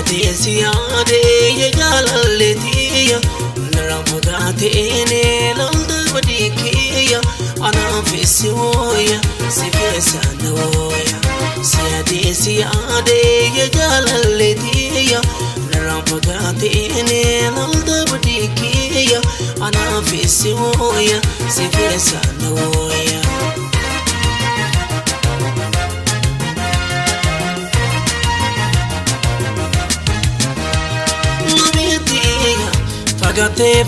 siyaade ya jaalalleetiya narraa fagaatee lolda badiikiya anaafisi wooya si keessa na wooya siyaade ya jaalalleetiya narraa fagaatee lolda badiikiya anaafisi wooya si keessa na wooya. Fagate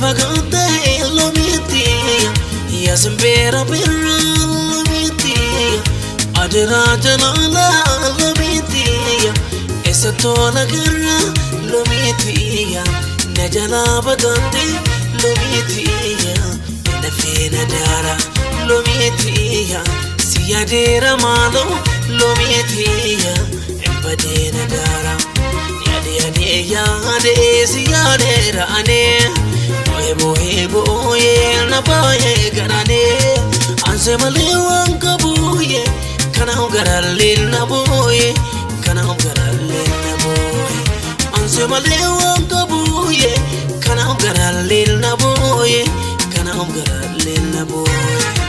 Lomii ya sembera birra Lomii adra jalala Lomii esa tola garra Lomii najala bagante Lomii nafina dara Lomii siyadera malo Lomii embadena dara yade siyade rane boye na boye garane anse malewan kabuye kana garalil na boye kana garalil na boye anse malewan kabuye kana garalil na boye kana garalil na boye.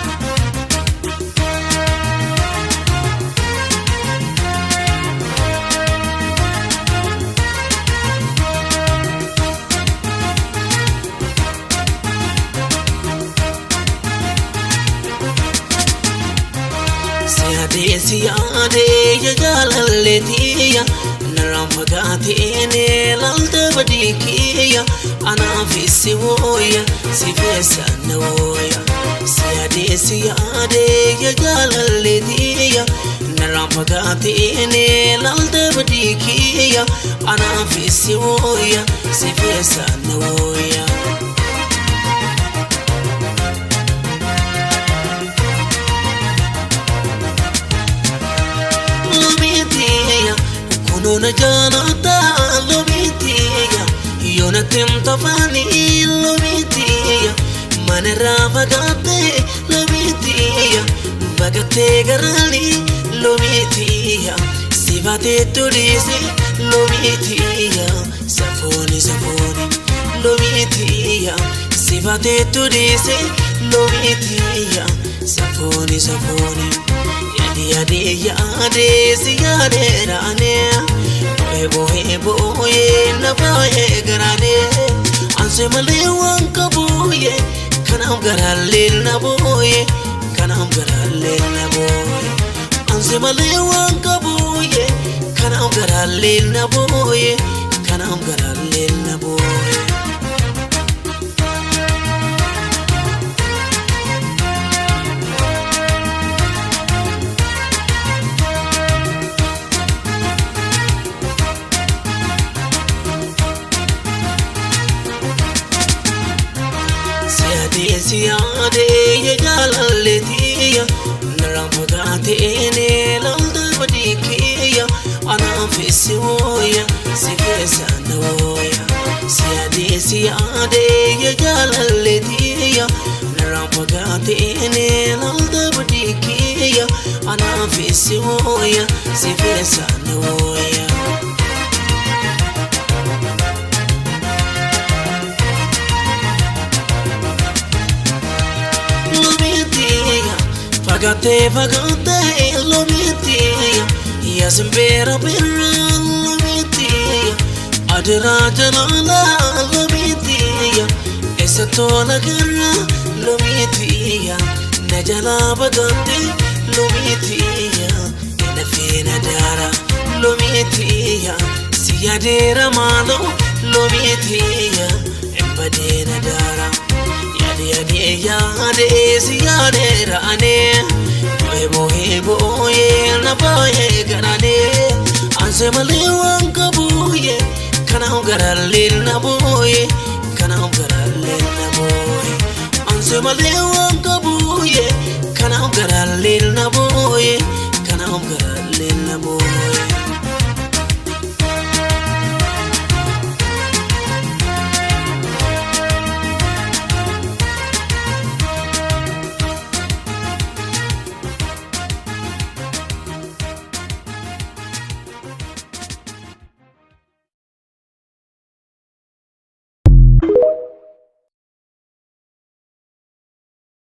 Siyaade ya jaalalleetiya narraa fagaatee lolda badiikiya anaafisi wooya si keessa na wooya siyaade ya jaalalleetiya narraa fagaatee lolda badiikiya anaafisi wooya si keessa na wooya. Nona janata Lomii yona temtafani Lomii manera vagate Lomii vagate garali Lomii sivate tulisi Lomii safoni Lomii sivate tulisi Lomii safoni yade siyade rane boye na boye garane anse malewan kabuye kana garalil na boye kana garalil na boye anse malewan kabuye kana garalil na boye kana garalil na boye. Siyaade ya jaalalleetiya narraa fagaatee lolda badiikiya anaafisi wooya si keessa na wooya siyaade ya jaalalleetiya narraa fagaatee lolda badiikiya anaafisi wooya si keessa na wooya. Fagate Lomii ya sembera birra Lomii adra jalala Lomii esa tola garra Lomii najala bagante Lomii nafina dara Lomii siyadera malo Lomii embadena dara yade siyade rane boye na boye garane anse malewan kabuye kana garalil na boye kana garalil na boye anse malewan kabuye kana garalil na boye kana garalil na boye.